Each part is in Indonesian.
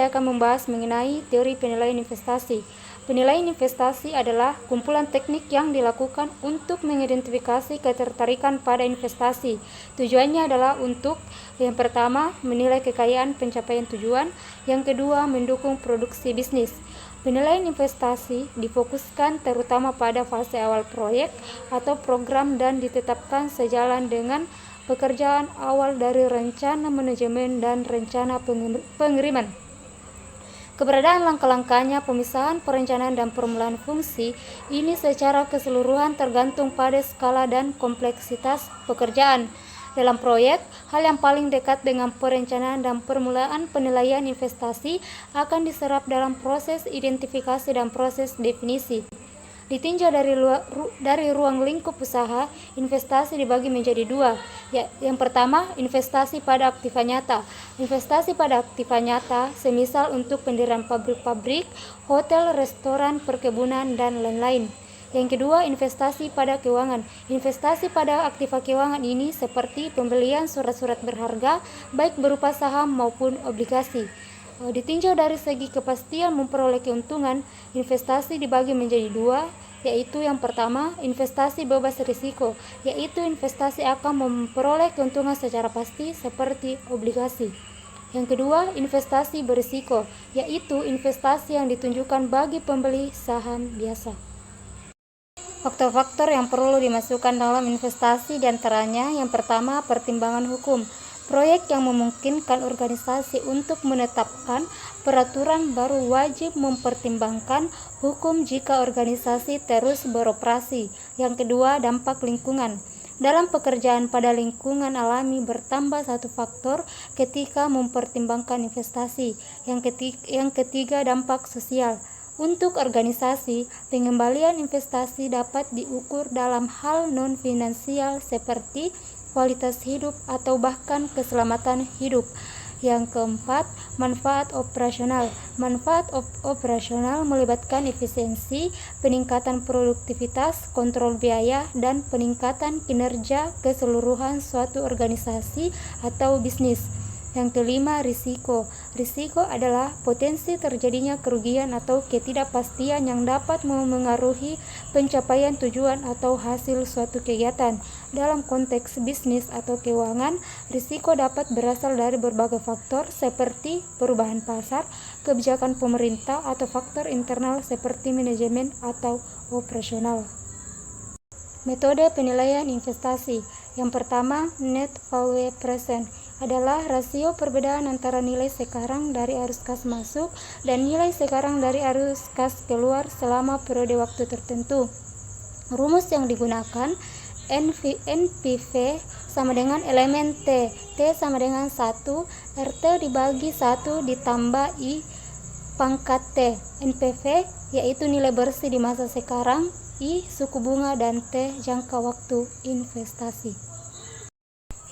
saya akan membahas mengenai teori penilaian investasi. Penilaian investasi adalah kumpulan teknik yang dilakukan untuk mengidentifikasi ketertarikan pada investasi. Tujuannya adalah untuk yang pertama, menilai kekayaan pencapaian tujuan, yang kedua, mendukung produksi bisnis. Penilaian investasi difokuskan terutama pada fase awal proyek atau program dan ditetapkan sejalan dengan pekerjaan awal dari rencana manajemen dan rencana pengiriman. Keberadaan langkah-langkahnya, pemisahan, perencanaan, dan permulaan fungsi ini secara keseluruhan tergantung pada skala dan kompleksitas pekerjaan. Dalam proyek, hal yang paling dekat dengan perencanaan dan permulaan penilaian investasi akan diserap dalam proses identifikasi dan proses definisi. Ditinjau dari ruang lingkup usaha, investasi dibagi menjadi dua. Yang pertama, investasi pada aktiva nyata. Investasi pada aktiva nyata, semisal untuk pendirian pabrik-pabrik, hotel, restoran, perkebunan, dan lain-lain. Yang kedua, investasi pada keuangan. Investasi pada aktiva keuangan ini seperti pembelian surat-surat berharga, baik berupa saham maupun obligasi. Ditinjau dari segi kepastian memperoleh keuntungan, investasi dibagi menjadi dua, yaitu yang pertama, investasi bebas risiko, yaitu investasi akan memperoleh keuntungan secara pasti seperti obligasi. Yang kedua, investasi berisiko, yaitu investasi yang ditunjukkan bagi pembeli saham biasa. Faktor-faktor yang perlu dimasukkan dalam investasi diantaranya yang pertama, pertimbangan hukum. Proyek yang memungkinkan organisasi untuk menetapkan peraturan baru wajib mempertimbangkan hukum jika organisasi terus beroperasi. Yang kedua, dampak lingkungan. Dalam pekerjaan pada lingkungan alami bertambah satu faktor ketika mempertimbangkan investasi. Yang ketiga, dampak sosial. Untuk organisasi, pengembalian investasi dapat diukur dalam hal non-finansial seperti kualitas hidup atau bahkan keselamatan hidup. Yang keempat, manfaat operasional. Manfaat operasional melibatkan efisiensi, peningkatan produktivitas, kontrol biaya, dan peningkatan kinerja keseluruhan suatu organisasi atau bisnis. Yang kelima, risiko. Risiko adalah potensi terjadinya kerugian atau ketidakpastian yang dapat memengaruhi pencapaian tujuan atau hasil suatu kegiatan. Dalam konteks bisnis atau keuangan, risiko dapat berasal dari berbagai faktor seperti perubahan pasar, kebijakan pemerintah, atau faktor internal seperti manajemen atau operasional. Metode penilaian investasi. Yang pertama, net value present adalah rasio perbedaan antara nilai sekarang dari arus kas masuk dan nilai sekarang dari arus kas keluar selama periode waktu tertentu. Rumus yang digunakan NPV sama dengan elemen T. T sama dengan 1, RT dibagi 1 ditambah I pangkat T. NPV yaitu nilai bersih di masa sekarang, I suku bunga, dan T jangka waktu investasi.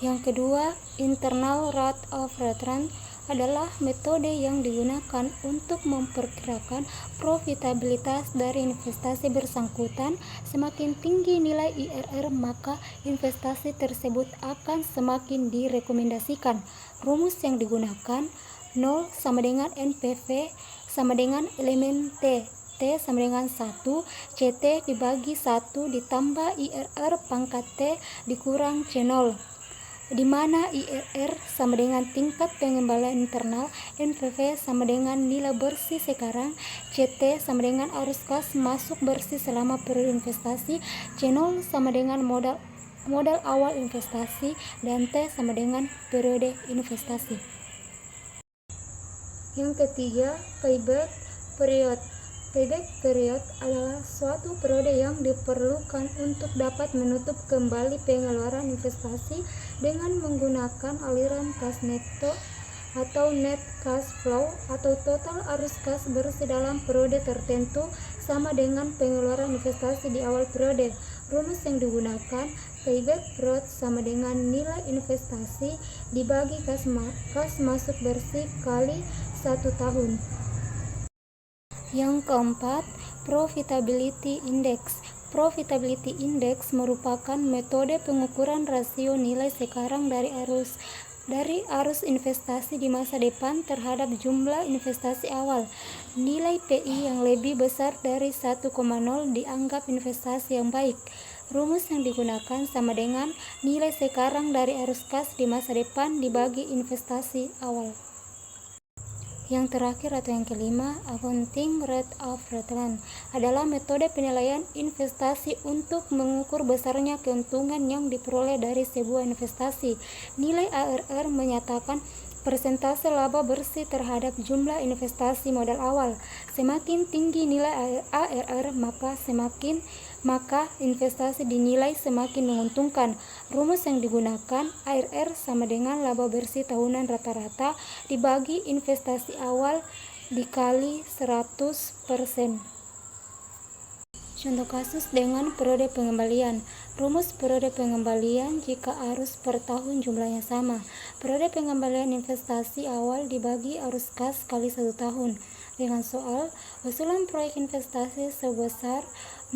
Yang kedua, internal rate of return adalah metode yang digunakan untuk memperkirakan profitabilitas dari investasi bersangkutan. Semakin tinggi nilai IRR, maka investasi tersebut akan semakin direkomendasikan. Rumus yang digunakan 0 sama dengan NPV sama dengan elemen T. T sama dengan 1, CT dibagi 1 ditambah IRR pangkat T dikurang C0. Di mana IRR sama dengan tingkat pengembalian internal, NPV sama dengan nilai bersih sekarang, CT sama dengan arus kas masuk bersih selama periode investasi, C0 sama dengan modal awal investasi, dan T sama dengan periode investasi. Yang ketiga, payback period. Payback period adalah suatu periode yang diperlukan untuk dapat menutup kembali pengeluaran investasi dengan menggunakan aliran kas neto atau net cash flow atau total arus kas bersih dalam periode tertentu sama dengan pengeluaran investasi di awal periode. Rumus yang digunakan payback period sama dengan nilai investasi dibagi kas masuk bersih kali 1 tahun. Yang keempat, profitability index. Profitability index merupakan metode pengukuran rasio nilai sekarang dari arus dari arus investasi di masa depan terhadap jumlah investasi awal. Nilai PI yang lebih besar dari 1,0 dianggap investasi yang baik. Rumus yang digunakan sama dengan nilai sekarang dari arus kas di masa depan dibagi investasi awal. Yang terakhir atau yang kelima, accounting rate of return adalah metode penilaian investasi untuk mengukur besarnya keuntungan yang diperoleh dari sebuah investasi. Nilai ARR menyatakan persentase laba bersih terhadap jumlah investasi modal awal. Semakin tinggi nilai ARR, maka investasi dinilai semakin menguntungkan. Rumus yang digunakan, ARR sama dengan laba bersih tahunan rata-rata dibagi investasi awal dikali 100%. Contoh kasus dengan periode pengembalian. Rumus periode pengembalian jika arus per tahun jumlahnya sama. Periode pengembalian investasi awal dibagi arus kas kali 1 tahun. Dengan soal, usulan proyek investasi sebesar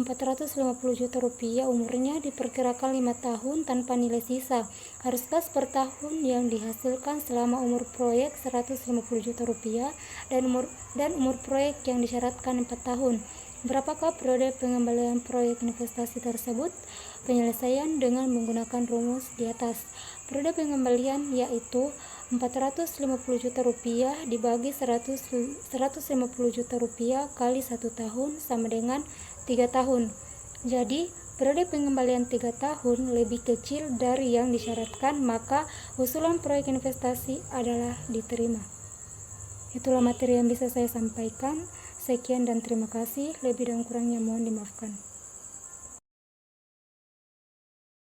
450 juta rupiah, umurnya diperkirakan 5 tahun tanpa nilai sisa. Arus kas per tahun yang dihasilkan selama umur proyek 150 juta rupiah dan umur proyek yang disyaratkan 4 tahun. Berapakah periode pengembalian proyek investasi tersebut? Penyelesaian dengan menggunakan rumus di atas. Periode pengembalian yaitu 450 juta rupiah dibagi 150 juta rupiah kali 1 tahun sama dengan 3 tahun. Jadi, periode pengembalian 3 tahun lebih kecil dari yang disyaratkan, maka usulan proyek investasi adalah diterima. Itulah materi yang bisa saya sampaikan. Sekian dan terima kasih. Lebih dan kurangnya mohon dimaafkan.